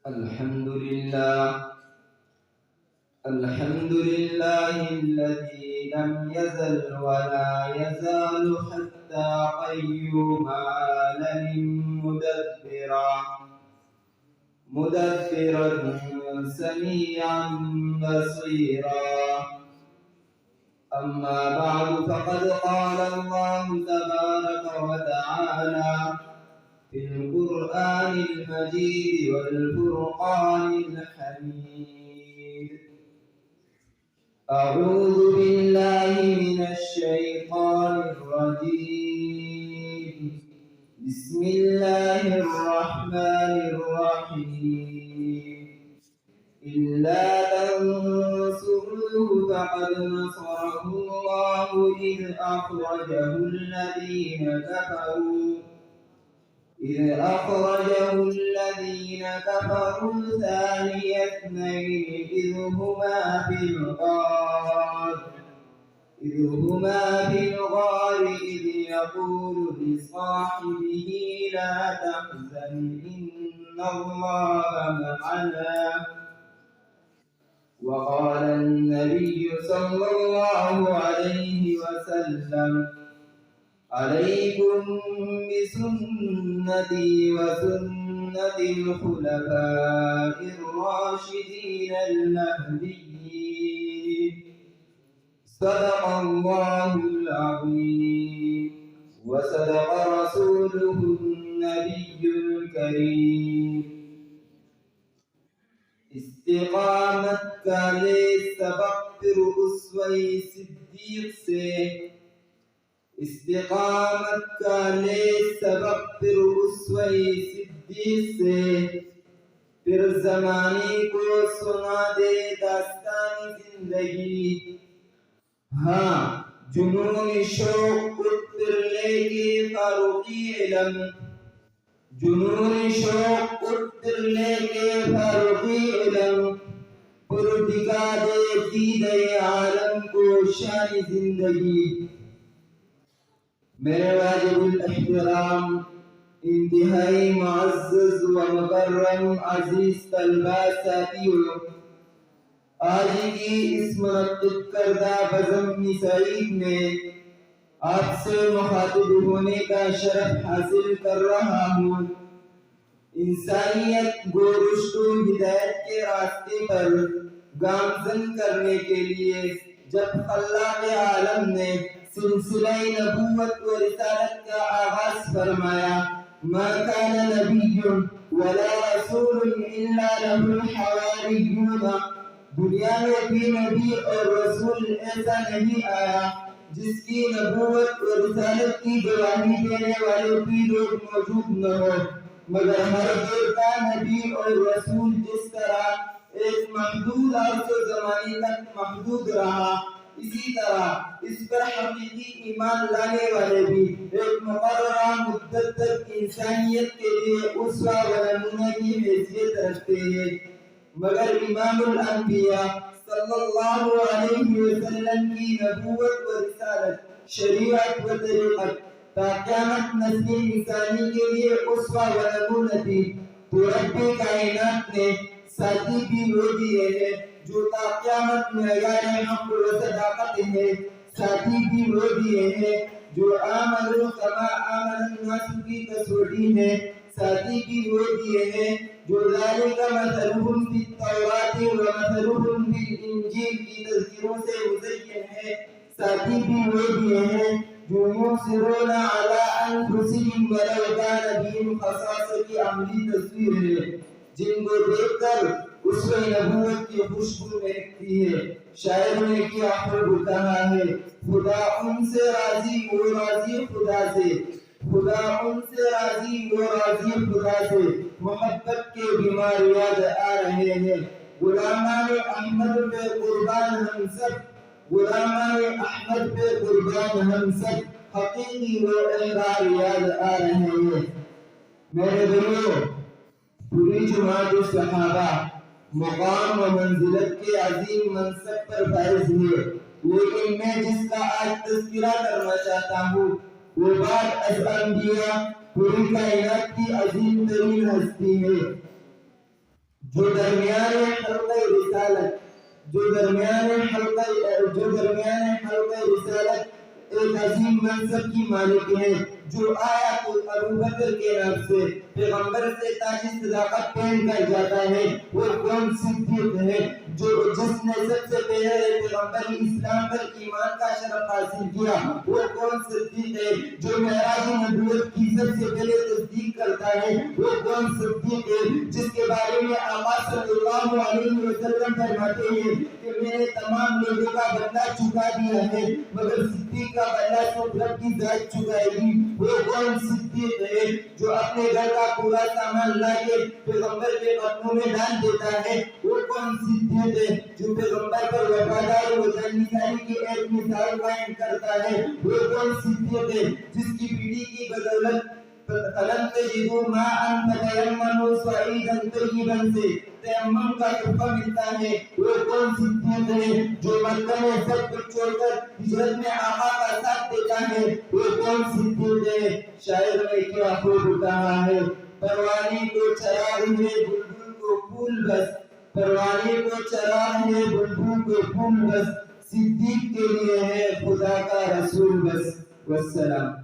الحمد لله الذي لم يزل ولا يزال حتى قيوم عالم مدبرا سميعا بصيرا. أما بعد فقد قال الله تبارك وتعالى في القرآن المجيد والفرقان الحميد: أعوذ بالله من الشيطان الرجيم. بسم الله الرحمن الرحيم. إلا تنصروه فقد نصره الله إذ أخرجه الذين كفروا ثاني اثنين إذ هما في الغار إذ يقول لصاحبه لا تحزن إن الله معنا. وقال النبي صلى الله عليه وسلم: عليكم بسنتي وسنة الخلفاء الراشدين المهديين. صدق الله العظيم وصدق رسوله النبي الكريم. استقامت کا لے سبق پھر اسوہ صدیق سے، استقامت کا لے سبق پھر اسوہ صدیق سے، پھر زمانے کو سنا دے داستان زندگی. ہاں جنون شوق اٹھ پھر لے کے فاروقی علم، جنون شوق اٹھ پھر لے کے فاروقی علم، پر دکھا دے دید عالم کو شان زندگی. میرے واجب الاحترام انتہائی معزز و مکرم عزیز طلبہ ساتھیوں، آج کی اس منعقد کردہ بزم سعید میں آپ سے مخاطب ہونے کا شرف حاصل کر رہا ہوں. انسانیت کو رشد و ہدایت کے راستے پر گامزن کرنے کے لیے جب خلاق عالم نے سلسلہ نبوت و رسالت کا آغاز فرمایا: ما كان نبی ولا رسول الا له الحواریون، دنیا میں بھی نبی اور رسول ایسا نہیں آیا جس کی نبوت و رسالت کی گواہی دینے والے بھی لوگ موجود نہ ہو، مگر ہر دیوتا نبی اور رسول جس طرح ایک محدود عرص و زمانے تک محدود رہا، اسی طرح اس پر حقیقی ایمان لانے والے بھی ایک مقررہ مدت تک انسانیت کے لیے اسوہ و نمونہ کی حیثیت رکھتے ہیں. مگر امام الانبیاء صلی اللہ علیہ وسلم کی نبوت و رسالت، شریعت و طریقت تا قیامت نسل انسانی کے لیے اسوہ و نمونہ تھی. تو رب کائنات نے ساتھی بھی وہ دیے ہیں جو تا قیامت معیار حق و صداقت ہے، ساتھی بھی وہ دیے ہیں جو آمنوا کما آمن الناس کی کسوٹی ہے، ساتھی بھی وہ دیے ہیں جو ذالک مثلہم فی التوراۃ و مثلہم فی الانجیل کی تذکیروں سے مزین ہے، ساتھی بھی وہ دیے ہیں جو یؤثرون علی انفسہم ولو کان بہم خصاصہ کی عملی تصویر ہے، جن کو دیکھ کر اسوہ نبوت کی خوشبو مہکتی ہے. شاعر نے کیا خوب کہا ہے: خدا ان سے راضی وہ راضی خدا سے، خدا ان سے راضی وہ راضی خدا سے، محبت کے بیمار یاد آ رہے ہیں. غلامان احمد پہ قربان ہم سب، غلامان احمد پہ قربان ہم سب، حقیقی وہ احرار یاد آ رہے ہیں. میرے بھائیو، پوری جماعت صحابہ مقام و منزلت کے عظیم منصب پر فائز ہوئے، لیکن میں جس کا آج تذکرہ کرنا چاہتا ہوں وہ بعد از انبیاء پوری کائنات کی عظیم ترین ہستی ہے. جو درمیان حلقہ رسالت ایک عظیم منصب کی مالک ہے، جو آیا تو ابو بکر کے نام سے پیغمبر سے تاج صداقت پہن کر جاتا ہے، وہ کون صدیق ہے جس نے سب سے پہلے پیغمبر اسلام پر ایمان کا شرف حاصل کیا، وہ کون صدیق ہے جو معراج نبوت کی سب سے پہلے تصدیق کرتا ہے، وہ کون صدیق ہے جس کے بارے میں آقا صلی اللہ علیہ وسلم فرماتے ہیں کہ میں نے تمام لوگوں کا بدلہ چکا دیا ہے مگر صدیق کا بدلہ صرف رب کی ذات چکائے گی، وہ کون صدیق ہے جو اپنے گھر کا پورا سامان لا کے پیغمبر کے قدموں میں ڈال دیتا ہے، وہ کون صدیق ہے جو پیغمبر پر وفادار و جانشینی کی ایک مثال قائم کرتا ہے، وہ کون صدیق ہے جس کی بیوی کی بدولت فلم تجدوا ماء فتيمموا صعيدا طيبا سے تیمم کا تحفہ ملتا ہے، وہ کون صدیق ہے جو مکہ میں سب کچھ چھوڑ کر ہجرت میں آقا کا ساتھ دیتا ہے، وہ کون صدیق ہے۔ شاعر نے کیا خوب کہا ہے، پروانی کو چراغ ہے بلبل کو پھول بس، پروانی کو چراغ ہے بلبل کو پھول بس، صدیق کے لیے ہے خدا کا رسول بس۔ والسلام۔